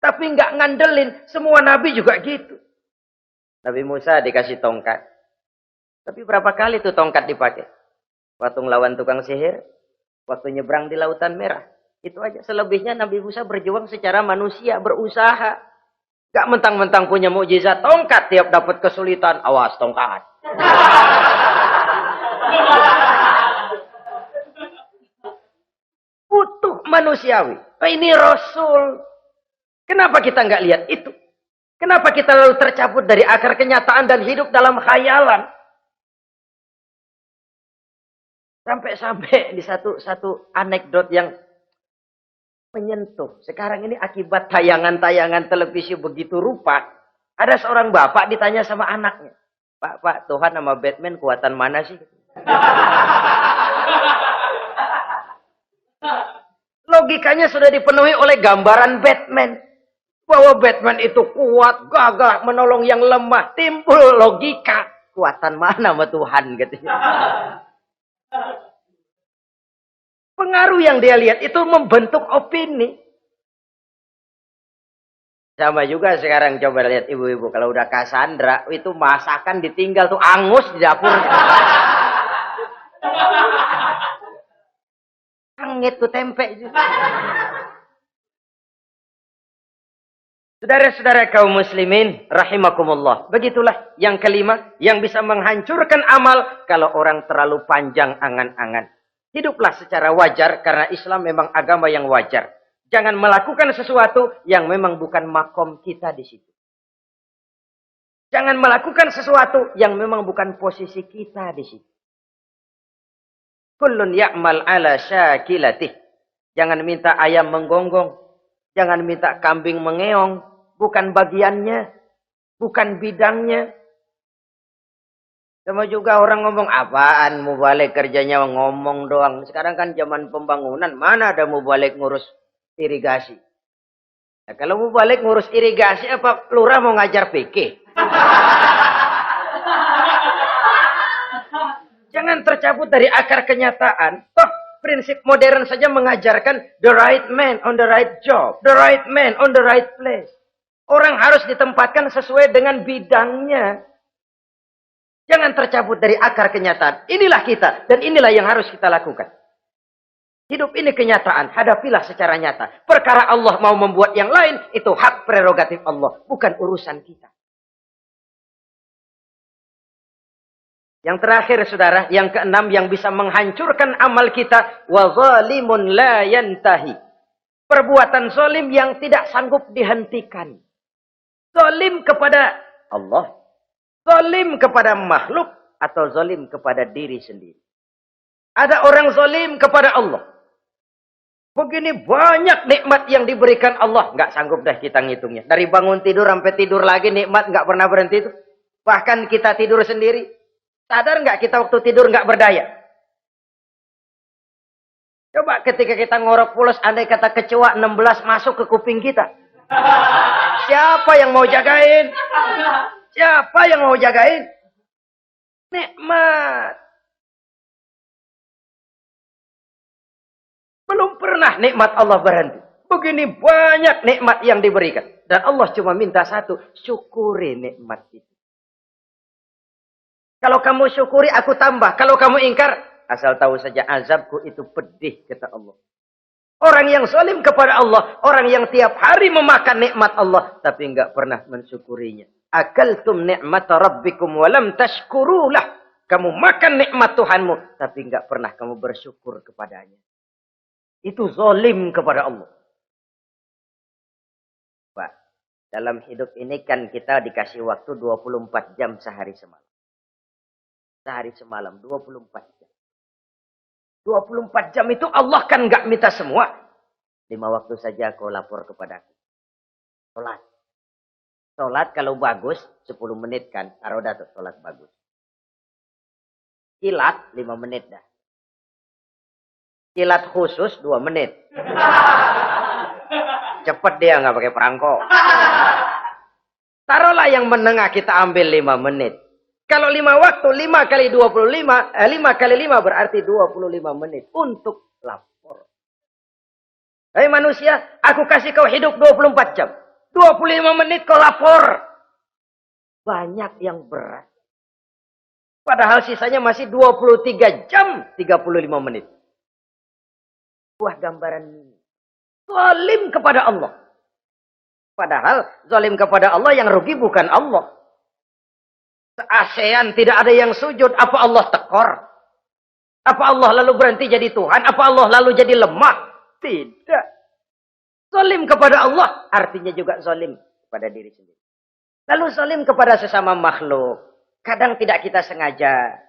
Tapi nggak ngandelin. Semua nabi juga gitu. Nabi Musa dikasih tongkat. Tapi berapa kali tuh tongkat dipakai? Waktu ngelawan tukang sihir. Waktu nyebrang di Lautan Merah. Itu aja. Selebihnya Nabi Musa berjuang secara manusia, berusaha. Gak mentang-mentang punya mukjizat tongkat, tiap dapat kesulitan, awas tongkat. Butuh manusiawi. Ini Rasul. Kenapa kita nggak lihat itu? Kenapa kita lalu tercabut dari akar kenyataan dan hidup dalam khayalan? Sampai di satu anekdot yang menyentuh. Sekarang ini akibat tayangan-tayangan televisi begitu rupa. Ada seorang bapak ditanya sama anaknya. Pak, Tuhan sama Batman kuatan mana sih? Logikanya sudah dipenuhi oleh gambaran Batman. Bahwa Batman itu kuat, gagah, menolong yang lemah. Timbul logika. Kuatan mana sama Tuhan gitu. Pengaruh yang dia lihat itu membentuk opini. Sama juga sekarang coba lihat ibu-ibu. Kalau udah Cassandra, itu masakan ditinggal tuh angus di dapur. Angit tuh tempe. Saudara-saudara kaum muslimin, rahimakumullah. Begitulah yang kelima, yang bisa menghancurkan amal kalau orang terlalu panjang angan-angan. Hiduplah secara wajar karena Islam memang agama yang wajar. Jangan melakukan sesuatu yang memang bukan makom kita di situ. Jangan melakukan sesuatu yang memang bukan posisi kita di situ. Kullun ya'mal ala syakilatih. Jangan minta ayam menggonggong. Jangan minta kambing mengeong. Bukan bagiannya. Bukan bidangnya. Sama juga orang ngomong, apaan mubalik kerjanya ngomong doang. Sekarang kan zaman pembangunan. Mana ada mubalik ngurus irigasi. Nah, kalau mubalik ngurus irigasi, apa lurah mau ngajar fikih? Jangan tercabut dari akar kenyataan. Toh prinsip modern saja mengajarkan the right man on the right job. The right man on the right place. Orang harus ditempatkan sesuai dengan bidangnya. Jangan tercabut dari akar kenyataan. Inilah kita dan inilah yang harus kita lakukan. Hidup ini kenyataan. Hadapilah secara nyata. Perkara Allah mau membuat yang lain, itu hak prerogatif Allah. Bukan urusan kita. Yang terakhir saudara, yang keenam yang bisa menghancurkan amal kita. Wa zalimun la yantahi. Perbuatan zalim yang tidak sanggup dihentikan. Zalim kepada Allah. Zalim kepada makhluk. Atau zalim kepada diri sendiri. Ada orang zalim kepada Allah. Begini banyak nikmat yang diberikan Allah. Nggak sanggup dah kita ngitungnya. Dari bangun tidur sampai tidur lagi nikmat nggak pernah berhenti itu. Bahkan kita tidur sendiri. Sadar nggak kita waktu tidur nggak berdaya? Coba ketika kita ngorok pulas, andai kata kecoa 16 masuk ke kuping kita. Siapa yang mau jagain? Siapa yang mau jagain? Nikmat. Belum pernah nikmat Allah berhenti. Begini banyak nikmat yang diberikan. Dan Allah cuma minta satu. Syukuri nikmat itu. Kalau kamu syukuri, aku tambah. Kalau kamu ingkar, asal tahu saja azabku itu pedih, kata Allah. Orang yang zalim kepada Allah. Orang yang tiap hari memakan nikmat Allah. Tapi enggak pernah mensyukurinya. Akaltum ni'mata rabbikum walam tashkurulah. Kamu makan nikmat Tuhanmu. Tapi enggak pernah kamu bersyukur kepadanya. Itu zalim kepada Allah. Pak, dalam hidup ini kan kita dikasih waktu 24 jam sehari semalam. Sehari semalam, 24 jam. 24 jam itu Allah kan nggak minta semua. 5 waktu saja kau lapor kepadaku. Sholat. Sholat kalau bagus, 10 menit kan. Taruh dah tuh, sholat bagus. Kilat, 5 menit dah. Kilat khusus 2 menit. Cepet dia nggak pakai perangko. Taruhlah yang menengah kita ambil 5 menit. Kalau 5 waktu, 5 kali 25, 5 kali 5 berarti 25 menit untuk lapor. Hei manusia, aku kasih kau hidup 24 jam. 25 menit kau lapor. Banyak yang berat. Padahal sisanya masih 23 jam 35 menit. Buah gambaran zalim kepada Allah. Padahal zalim kepada Allah yang rugi bukan Allah. Se-ASEAN tidak ada yang sujud. Apa Allah tekor? Apa Allah lalu berhenti jadi Tuhan? Apa Allah lalu jadi lemah? Tidak. Zalim kepada Allah artinya juga zalim kepada diri sendiri. Lalu zalim kepada sesama makhluk. Kadang tidak kita sengaja.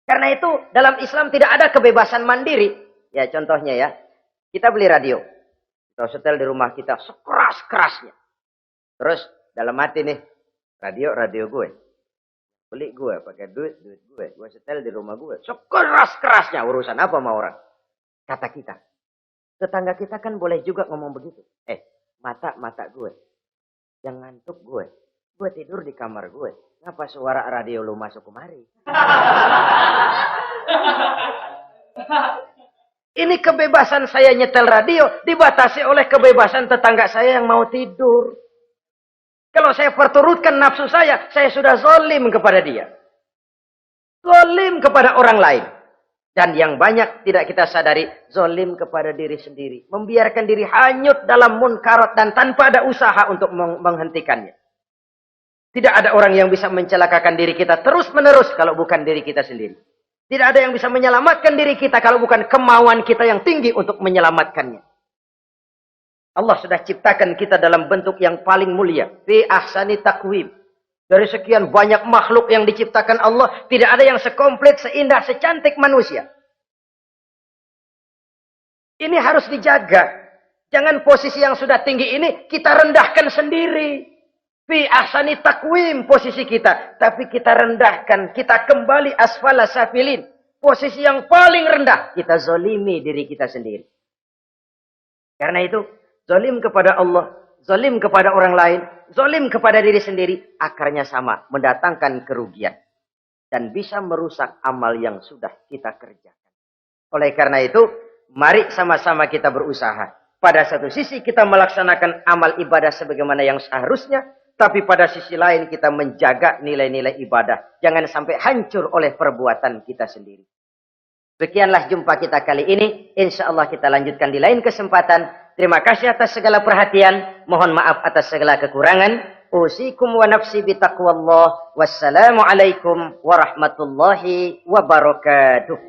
Karena itu dalam Islam tidak ada kebebasan mandiri. Ya contohnya ya, kita beli radio. Kita setel di rumah kita sekeras-kerasnya. Terus dalam hati nih, radio gue. Beli gue, pakai duit gue. Gue setel di rumah gue. Sekeras-kerasnya, urusan apa sama orang? Kata kita. Tetangga kita kan boleh juga ngomong begitu. mata gue. Yang ngantuk gue. Gue tidur di kamar gue. Ngapa suara radio lu masuk kemari? Ini kebebasan saya nyetel radio dibatasi oleh kebebasan tetangga saya yang mau tidur. Kalau saya perturutkan nafsu saya sudah zalim kepada dia. Zalim kepada orang lain. Dan yang banyak tidak kita sadari, zalim kepada diri sendiri. Membiarkan diri hanyut dalam munkarat dan tanpa ada usaha untuk menghentikannya. Tidak ada orang yang bisa mencelakakan diri kita terus-menerus kalau bukan diri kita sendiri. Tidak ada yang bisa menyelamatkan diri kita kalau bukan kemauan kita yang tinggi untuk menyelamatkannya. Allah sudah ciptakan kita dalam bentuk yang paling mulia. Fi ahsani taqwim. Dari sekian banyak makhluk yang diciptakan Allah, tidak ada yang sekomplit, seindah, secantik manusia. Ini harus dijaga. Jangan posisi yang sudah tinggi ini kita rendahkan sendiri. Fi ahsani taqwim posisi kita. Tapi kita rendahkan. Kita kembali asfala safilin. Posisi yang paling rendah. Kita zalimi diri kita sendiri. Karena itu, zalim kepada Allah, zalim kepada orang lain, zalim kepada diri sendiri, akarnya sama, mendatangkan kerugian. Dan bisa merusak amal yang sudah kita kerjakan. Oleh karena itu, mari sama-sama kita berusaha. Pada satu sisi kita melaksanakan amal ibadah sebagaimana yang seharusnya, tapi pada sisi lain kita menjaga nilai-nilai ibadah. Jangan sampai hancur oleh perbuatan kita sendiri. Sekianlah jumpa kita kali ini. Insya Allah kita lanjutkan di lain kesempatan. Terima kasih atas segala perhatian. Mohon maaf atas segala kekurangan. Usikum wa nafsi bitaqwallah. Wassalamualaikum warahmatullahi wabarakatuh.